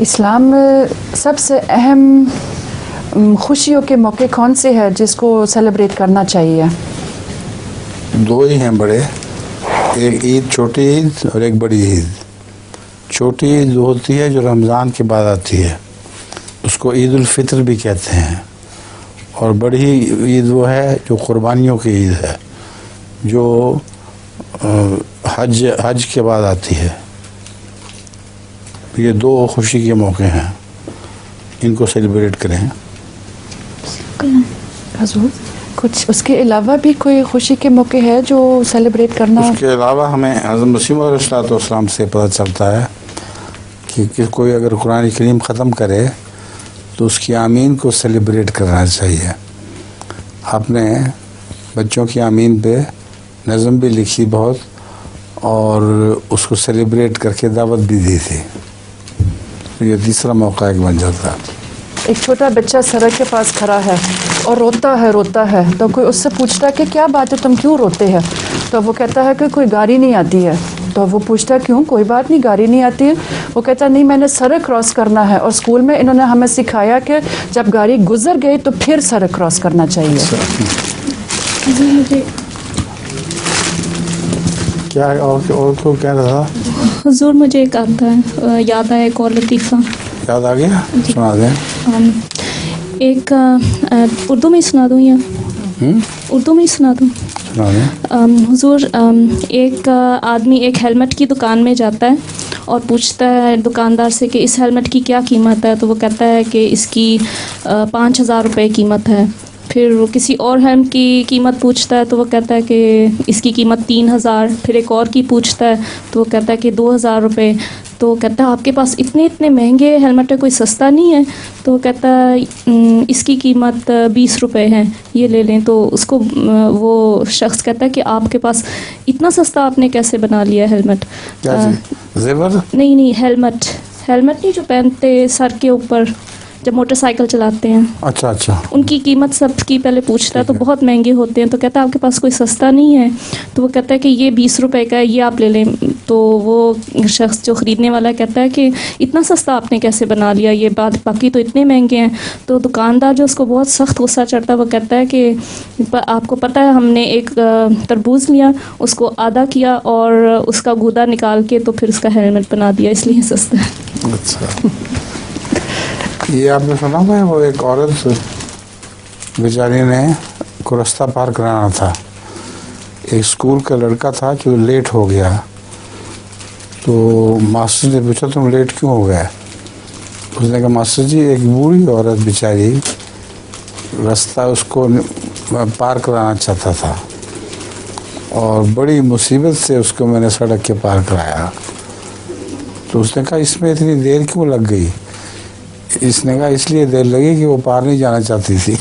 اسلام میں سب سے اہم خوشیوں کے موقع کون سے ہیں جس کو سیلیبریٹ کرنا چاہیے؟ دو ہی ہیں بڑے، ایک عید، چھوٹی عید اور ایک بڑی عید۔ چھوٹی عید وہ ہوتی ہے جو رمضان کے بعد آتی ہے، اس کو عید الفطر بھی کہتے ہیں، اور بڑی عید وہ ہے جو قربانیوں کی عید ہے، جو حج کے بعد آتی ہے۔ یہ دو خوشی کے موقع ہیں، ان کو سیلیبریٹ کریں۔ حضور کچھ اس کے علاوہ بھی کوئی خوشی کے موقع ہے جو سیلیبریٹ کرنا؟ اس کے علاوہ ہمیں حضرت مسیح علیہ السلام سے پتہ چلتا ہے کہ کوئی اگر قرآن کریم ختم کرے تو اس کی آمین کو سیلیبریٹ کرنا چاہیے۔ آپ نے بچوں کی آمین پہ نظم بھی لکھی بہت، اور اس کو سیلیبریٹ کر کے دعوت بھی دی تھی۔ یہ تیسرا موقع ایک بن جاتا ہے۔ ایک چھوٹا بچہ سڑک کے پاس کھڑا ہے اور روتا ہے تو کوئی اس سے پوچھتا ہے کہ کیا بات ہے، تم کیوں روتے ہیں؟ تو وہ کہتا ہے کہ کوئی گاڑی نہیں آتی ہے۔ تو وہ پوچھتا ہے کیوں؟ کوئی بات نہیں، گاڑی نہیں آتی ہے۔ وہ کہتا ہے نہیں، میں نے سڑک کراس کرنا ہے، اور اسکول میں انہوں نے ہمیں سکھایا کہ جب گاڑی گزر گئی تو پھر سڑک کراس کرنا چاہیے۔ کیا اور کو کیا رہا؟ حضور مجھے ایک آتا ہے، یاد آیا ایک اور لطیفہ۔ یاد آ گیا؟ سنا دیں۔ ایک اردو میں سنا دوں یا اردو میں سنا دوں؟ سنا دیں۔ حضور ایک آدمی ایک ہیلمٹ کی دکان میں جاتا ہے اور پوچھتا ہے دکاندار سے کہ اس ہیلمٹ کی کیا قیمت ہے؟ تو وہ کہتا ہے کہ اس کی 5,000 روپے قیمت ہے۔ پھر وہ کسی اور ہیلمٹ کی قیمت پوچھتا ہے تو وہ کہتا ہے کہ اس کی قیمت 3,000۔ پھر ایک اور کی پوچھتا ہے تو وہ کہتا ہے کہ 2,000 روپے۔ تو وہ کہتا ہے آپ کے پاس اتنے مہنگے ہیلمٹ ہے، کوئی سستا نہیں ہے؟ تو وہ کہتا ہے اس کی قیمت 20 روپے ہے، یہ لے لیں۔ تو اس کو وہ شخص کہتا ہے کہ آپ کے پاس اتنا سستا آپ نے کیسے بنا لیا ہیلمٹ؟ زیور؟ نہیں، ہیلمٹ نہیں جو پہنتے سر کے اوپر جب موٹر سائیکل چلاتے ہیں۔ اچھا۔ ان کی قیمت سب کی پہلے پوچھتا ہے تو بہت مہنگے ہوتے ہیں۔ تو کہتا ہے آپ کے پاس کوئی سستا نہیں ہے؟ تو وہ کہتا ہے کہ یہ 20 روپے کا ہے، یہ آپ لے لیں۔ تو وہ شخص جو خریدنے والا کہتا ہے کہ اتنا سستا آپ نے کیسے بنا لیا، یہ باقی تو اتنے مہنگے ہیں۔ تو دکاندار جو اس کو بہت سخت غصہ چڑھتا ہے، وہ کہتا ہے کہ آپ کو پتہ ہے ہم نے ایک تربوز لیا، اس کو آدھا کیا اور اس کا گودا نکال کے تو پھر اس کا ہیلمٹ بنا دیا، اس لیے سستا ہے۔ اچھا، یہ آپ نے سنا ہے وہ ایک عورت بیچاری نے کو رستہ پار کرانا تھا، ایک اسکول کا لڑکا تھا جو لیٹ ہو گیا، تو ماسٹر نے پوچھا تم لیٹ کیوں ہو گیا؟ اس نے کہا ماسٹر جی ایک بوڑھی عورت بیچاری رستہ اس کو پار کرانا چاہتا تھا، اور بڑی مصیبت سے اس کو میں نے سڑک کے پار کرایا۔ تو اس نے کہا اس میں اتنی دیر کیوں لگ گئی؟ اس نے کہا اس لیے دیر لگی کہ وہ پار نہیں جانا چاہتی تھی۔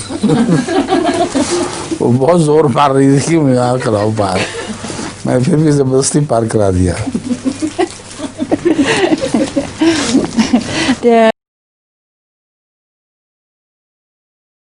وہ بہت زور مار رہی تھی کہ میں یہاں کراؤ پار، میں پھر بھی زبردستی پار کرا دیا۔